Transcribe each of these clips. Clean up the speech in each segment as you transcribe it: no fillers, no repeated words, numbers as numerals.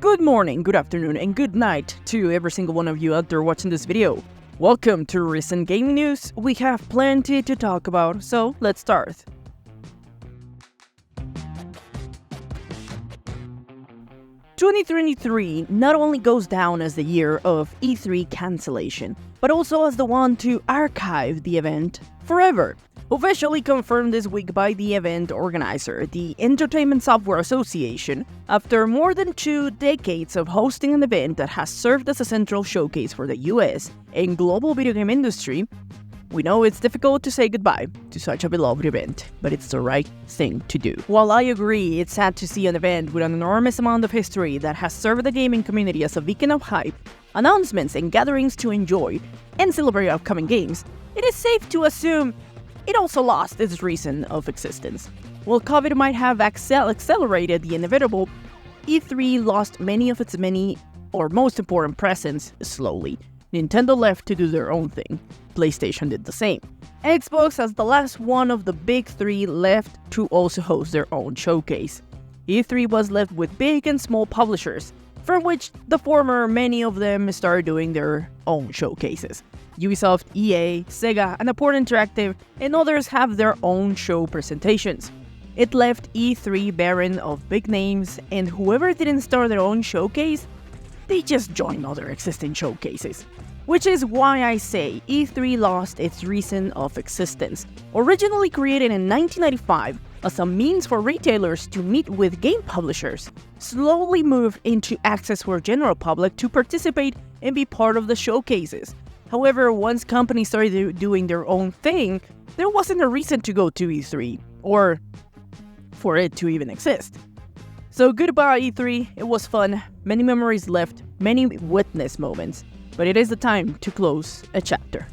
Good morning, good afternoon, and good night to every single one of you out there watching this video. Welcome to recent gaming news. We have plenty to talk about, so let's start. "2023 not only goes down as the year of E3 cancellation, but also as the one to archive the event forever. Officially confirmed this week by the event organizer, the Entertainment Software Association, after more than 2 decades of hosting an event that has served as a central showcase for the US and global video game industry. We know it's difficult to say goodbye to such a beloved event, but it's the right thing to do. While I agree it's sad to see an event with an enormous amount of history that has served the gaming community as a beacon of hype, announcements and gatherings to enjoy and celebrate upcoming games, it is safe to assume it also lost its reason of existence. While COVID might have accelerated the inevitable, E3 lost many of its most important presence slowly. Nintendo left to do their own thing. PlayStation did the same. Xbox, as the last one of the big three, left to also host their own showcase. E3 was left with big and small publishers, from which the former, many of them started doing their own showcases. Ubisoft, EA, Sega, and Port Interactive, and others have their own show presentations. It left E3 barren of big names, and whoever didn't start their own showcase, they just joined other existing showcases. Which is why I say E3 lost its reason of existence. Originally created in 1995 as a means for retailers to meet with game publishers, slowly moved into access for general public to participate and be part of the showcases. However, once companies started doing their own thing, there wasn't a reason to go to E3, or for it to even exist. So goodbye E3, it was fun, many memories left, many witness moments, but it is the time to close a chapter.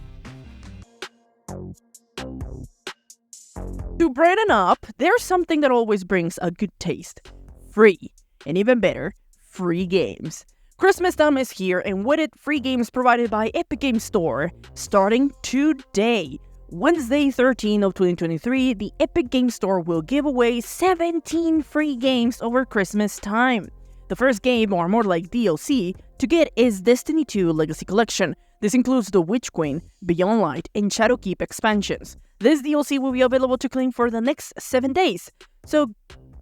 To brighten up, there's something that always brings a good taste. Free, and even better, free games. Christmas time is here, and with it, free games provided by Epic Games Store, starting today. Wednesday 13 of 2023, the Epic Games Store will give away 17 free games over Christmas time. The first game, or more like DLC, to get is Destiny 2 Legacy Collection. This includes the Witch Queen, Beyond Light, and Shadowkeep expansions. This DLC will be available to claim for the next 7 days. So,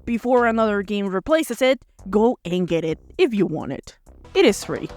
before another game replaces it, go and get it if you want it. It is free.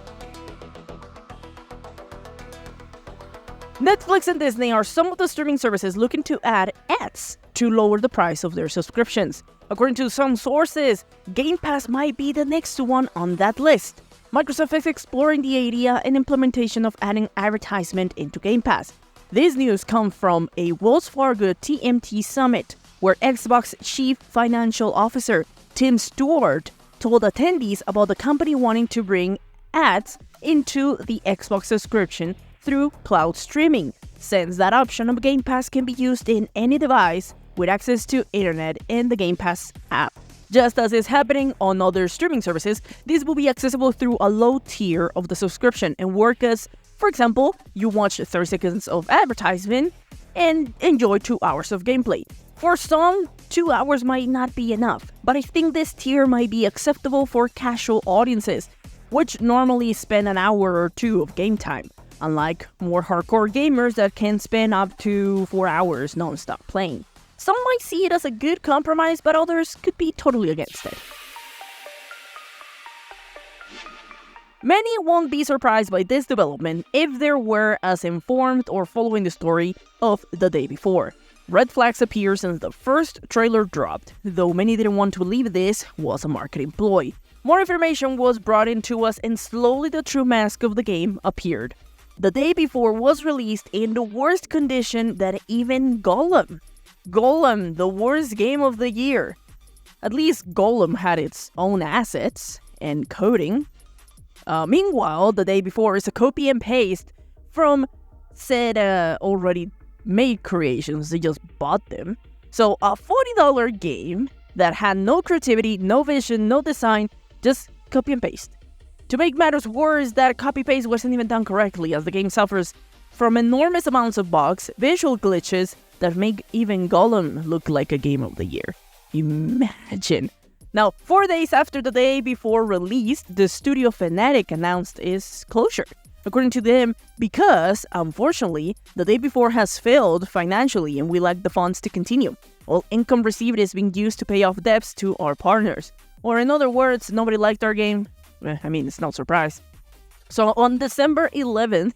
Netflix and Disney are some of the streaming services looking to add ads to lower the price of their subscriptions. According to some sources, Game Pass might be the next one on that list. Microsoft is exploring the idea and implementation of adding advertisement into Game Pass. This news comes from a Wells Fargo TMT summit, where Xbox Chief Financial Officer Tim Stewart told attendees about the company wanting to bring ads into the Xbox subscription through cloud streaming, since that option of Game Pass can be used in any device with access to internet and the Game Pass app. Just as is happening on other streaming services, this will be accessible through a low tier of the subscription and work as, for example, you watch 30 seconds of advertisement and enjoy 2 hours of gameplay. For some, 2 hours might not be enough, but I think this tier might be acceptable for casual audiences, which normally spend an hour or 2 of game time, unlike more hardcore gamers that can spend up to 4 hours non-stop playing. Some might see it as a good compromise, but others could be totally against it. Many won't be surprised by this development if they were as informed or following the story of the day before. Red flags appear since the first trailer dropped, though many didn't want to believe this was a marketing ploy. More information was brought into us and slowly the true mask of the game appeared. The day before was released in the worst condition than even Gollum. Gollum, the worst game of the year. At least Gollum had its own assets and coding. Meanwhile, the day before is a copy and paste from said already made creations. They just bought them. So a $40 game that had no creativity, no vision, no design, just copy and paste. To make matters worse, that copy-paste wasn't even done correctly, as the game suffers from enormous amounts of bugs, visual glitches that make even Gollum look like a game of the year. Imagine Now, 4 days after the day before release, the studio Fnatic announced its closure. According to them, because, unfortunately, the day before has failed financially and we lack the funds to continue. All income received is being used to pay off debts to our partners. Or in other words, nobody liked our game. It's no surprise. So on December 11th,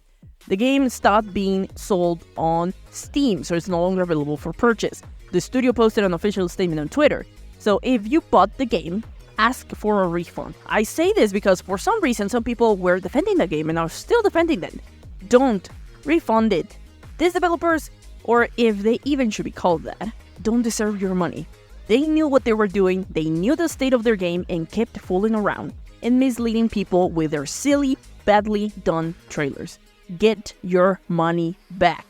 the game stopped being sold on Steam, so it's no longer available for purchase. The studio posted an official statement on Twitter. So if you bought the game, ask for a refund. I say this because for some reason some people were defending the game and are still defending it. Don't refund it. These developers, or if they even should be called that, don't deserve your money. They knew what they were doing, they knew the state of their game and kept fooling around and misleading people with their silly, badly done trailers. Get your money back.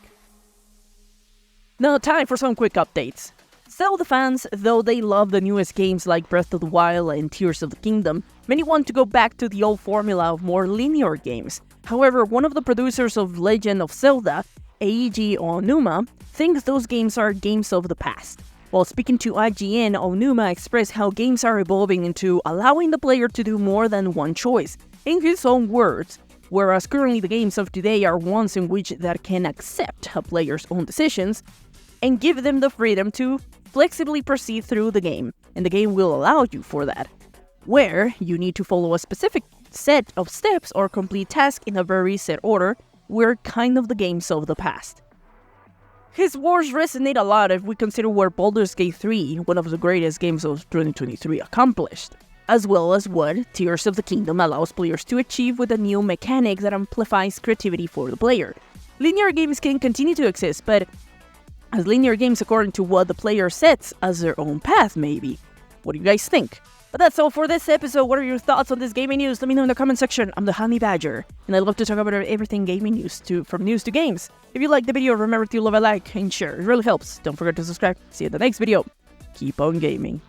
Now time for some quick updates. Zelda fans, though they love the newest games like Breath of the Wild and Tears of the Kingdom, many want to go back to the old formula of more linear games. However, one of the producers of Legend of Zelda, Eiji Onuma, thinks those games are games of the past. While speaking to IGN, Onuma expressed how games are evolving into allowing the player to do more than one choice, in his own words, whereas currently the games of today are ones in which that can accept a player's own decisions and give them the freedom to flexibly proceed through the game, and the game will allow you for that, where you need to follow a specific set of steps or complete tasks in a very set order, we're kind of the games of the past. His words resonate a lot if we consider what Baldur's Gate 3, one of the greatest games of 2023, accomplished, as well as what Tears of the Kingdom allows players to achieve with a new mechanic that amplifies creativity for the player. Linear games can continue to exist, but as linear games according to what the player sets as their own path, maybe. What do you guys think? But that's all for this episode. What are your thoughts on this gaming news? Let me know in the comment section. I'm the Honey Badger, and I love to talk about everything gaming news, from news to games. If you liked the video, remember to leave a like and share. It really helps. Don't forget to subscribe. See you in the next video. Keep on gaming.